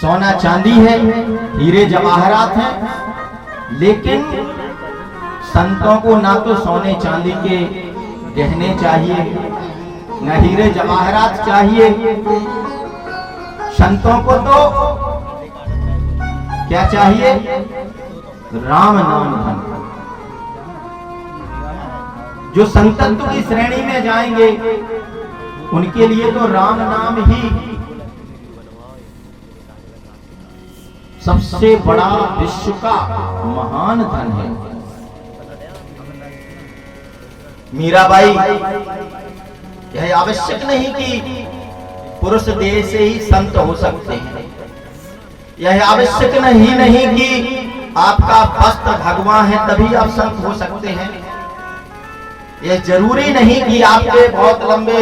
सोना चांदी है, हीरे जवाहरात हैं, लेकिन संतों को ना तो सोने चांदी के गहने चाहिए, न हीरे जवाहरात चाहिए। संतों को तो क्या चाहिए? राम नाम धन। जो संतत्व की श्रेणी में जाएंगे उनके लिए तो राम नाम ही सबसे बड़ा विश्व का महान धन है। मीराबाई, यह आवश्यक नहीं कि पुरुष देह से ही संत हो सकते हैं, यह आवश्यक नहीं कि आपका वस्त्र भगवान है तभी आप संत हो सकते हैं, यह जरूरी नहीं कि आपके बहुत लंबे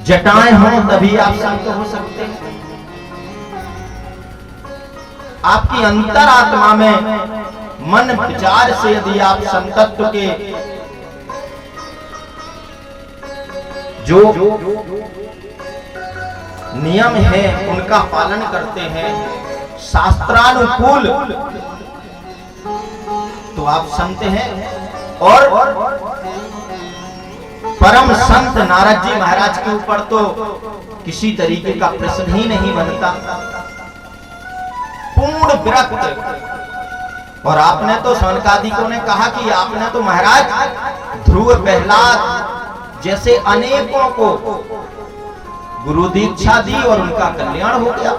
जटाएं हों तभी आप संत हो सकते हैं। आपकी अंतरात्मा में मन विचार से यदि आप संतत्व के जो नियम है उनका पालन करते हैं शास्त्रानुकूल, तो आप संत हैं। और परम संत नारद जी महाराज के ऊपर तो किसी तरीके का प्रश्न ही नहीं बनता, पूर्ण विरक्त। और आपने तो सनकादिकों ने कहा कि आपने तो महाराज ध्रुव प्रहलाद जैसे अनेकों को गुरु दीक्षा दी और उनका कल्याण हो गया,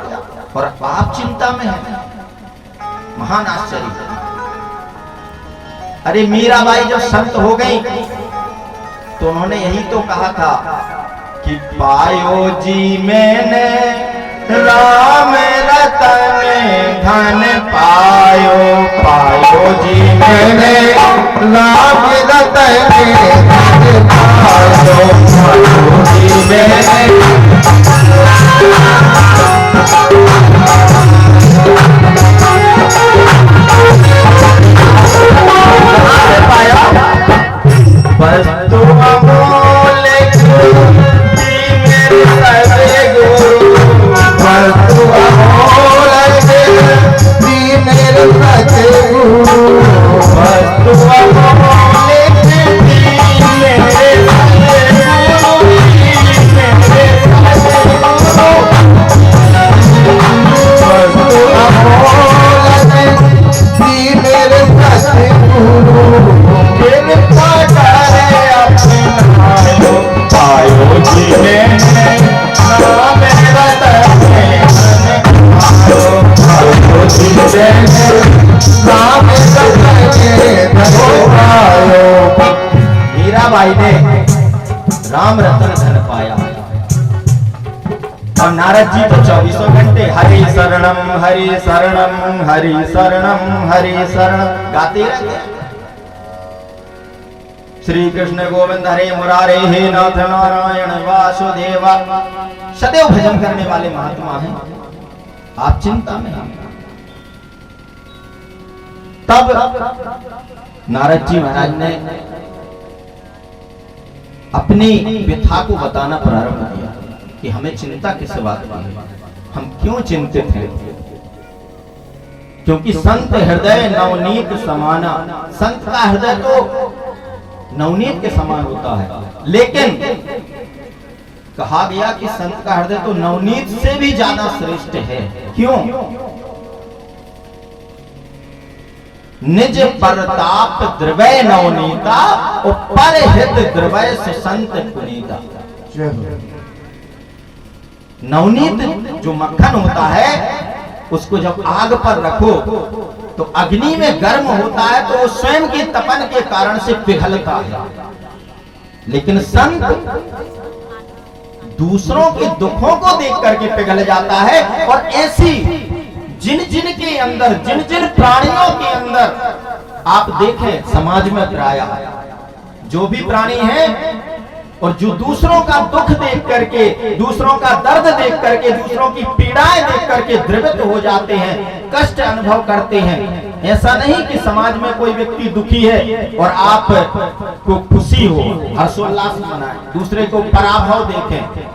और आप चिंता में हैं। महान आश्चर्य। अरे मीराबाई जब संत हो गई तो उन्होंने यही तो कहा था कि पायो जी मैंने राम रतन धन पायो, पायो जी मैंने राम रतन धन पायो, पायो जी मैंने वस्तु अमूल्य मेरे सर्वे गुरु, वस्तु अमूल्य मेरे सचे गुरु, वस्तु अमूल्य मेरे सचे गुरु, मेरे सचे गुरु, वस्तु अमूल्य मेरे सचे गुरु, पायो जी मैंने राम रतन पायो जी मैंने राम रतन पायो। मीराबाई ने राम रतन धन पाया और नारद जी तो 24 घंटे हरि शरणम हरि शरणम हरि शरणम हरि शरणम गाते रहते। श्री कृष्ण गोविंद हरे मुरारे हे नाथ नारायण वासुदेवा सदैव भजन करने वाले महात्मा हैं। आप चिंता में हैं। तब नारद जी महाराज ने अपनी व्यथा को बताना प्रारंभ किया कि हमें चिंता किस बात की है, हम क्यों चिंतित हैं। क्योंकि संत हृदय नवनीत समाना, संत का हृदय तो नवनीत के समान होता है, लेकिन कहा गया कि संत का हृदय तो नवनीत से भी ज्यादा श्रेष्ठ है। क्यों? निज परताप द्रवय नवनीता और परहित द्रवय सुसंत पुनीता। नवनीत जो मक्खन होता है उसको जब आग पर रखो तो अग्नि में गर्म होता है तो वो स्वयं के तपन के कारण से पिघलता है, लेकिन संत दूसरों के दुखों को देख करके पिघल जाता है। और ऐसी जिन जिन के अंदर, जिन जिन प्राणियों के अंदर आप देखें समाज में प्रायः जो भी प्राणी हैं और जो दूसरों का दुख देख करके, दूसरों का दर्द देख करके, दूसरों की पीड़ाएं देख करके द्रवित हो जाते हैं, कष्ट अनुभव करते हैं। ऐसा नहीं कि समाज में कोई व्यक्ति दुखी है और आप को खुशी हो, हर्षोल्लास मनाएं, दूसरे को पराभव देखें।